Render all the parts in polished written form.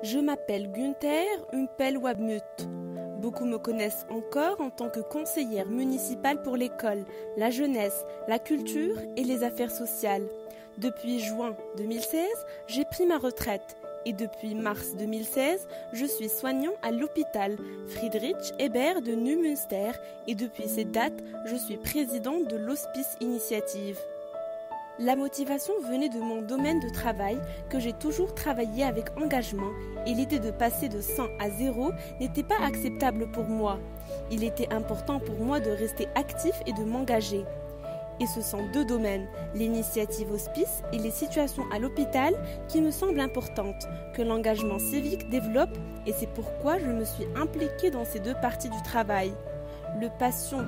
Je m'appelle Günther Umpel-Wabmut. Beaucoup me connaissent encore en tant que conseillère municipale pour l'école, la jeunesse, la culture et les affaires sociales. Depuis juin 2016, j'ai pris ma retraite et depuis mars 2016, je suis soignant à l'hôpital Friedrich Ebert de Neumünster et depuis cette date, je suis présidente de l'Hospice Initiative. La motivation venait de mon domaine de travail que j'ai toujours travaillé avec engagement et l'idée de passer de 100 à 0 n'était pas acceptable pour moi. Il était important pour moi de rester actif et de m'engager. Et ce sont deux domaines, l'initiative hospice et les situations à l'hôpital qui me semblent importantes, que l'engagement civique développe et c'est pourquoi je me suis impliquée dans ces deux parties du travail. Le patient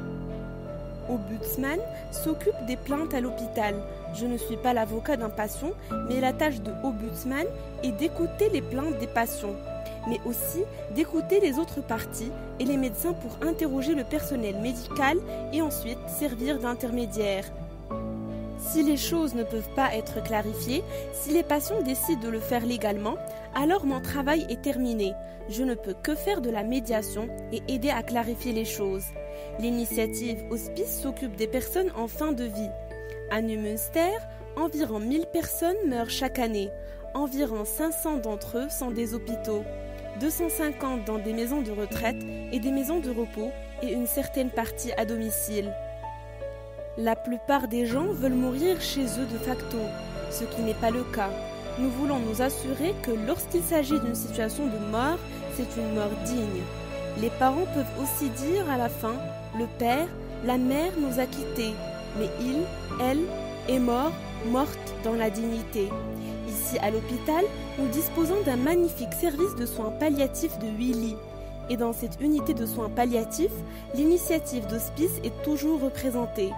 ombudsman s'occupe des plaintes à l'hôpital. Je ne suis pas l'avocat d'un patient, mais la tâche de ombudsman est d'écouter les plaintes des patients, mais aussi d'écouter les autres parties et les médecins pour interroger le personnel médical et ensuite servir d'intermédiaire. Si les choses ne peuvent pas être clarifiées, si les patients décident de le faire légalement, alors mon travail est terminé. Je ne peux que faire de la médiation et aider à clarifier les choses. L'initiative Hospice s'occupe des personnes en fin de vie. À Neumünster, environ 1000 personnes meurent chaque année. Environ 500 d'entre eux sont des hôpitaux, 250 dans des maisons de retraite et des maisons de repos et une certaine partie à domicile. La plupart des gens veulent mourir chez eux de facto, ce qui n'est pas le cas. Nous voulons nous assurer que lorsqu'il s'agit d'une situation de mort, c'est une mort digne. Les parents peuvent aussi dire à la fin « Le père, la mère nous a quittés, mais il, elle, est mort, morte dans la dignité. » Ici à l'hôpital, nous disposons d'un magnifique service de soins palliatifs de 8 lits. Et dans cette unité de soins palliatifs, l'initiative d'hospice est toujours représentée.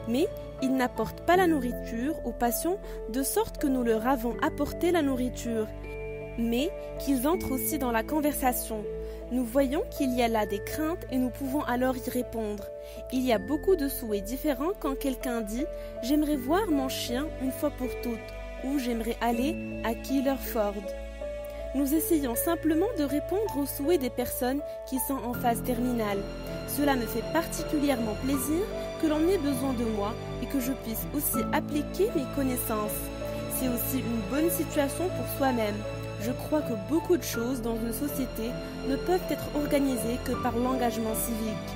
Mais ils n'apportent pas la nourriture aux patients de sorte que nous leur avons apporté la nourriture, mais qu'ils entrent aussi dans la conversation. Nous voyons qu'il y a là des craintes et nous pouvons alors y répondre. Il y a beaucoup de souhaits différents quand quelqu'un dit « J'aimerais voir mon chien une fois pour toutes » ou « J'aimerais aller à Killerford ». Nous essayons simplement de répondre aux souhaits des personnes qui sont en phase terminale. Cela me fait particulièrement plaisir que l'on ait besoin de moi et que je puisse aussi appliquer mes connaissances. C'est aussi une bonne situation pour soi-même. Je crois que beaucoup de choses dans une société ne peuvent être organisées que par l'engagement civique.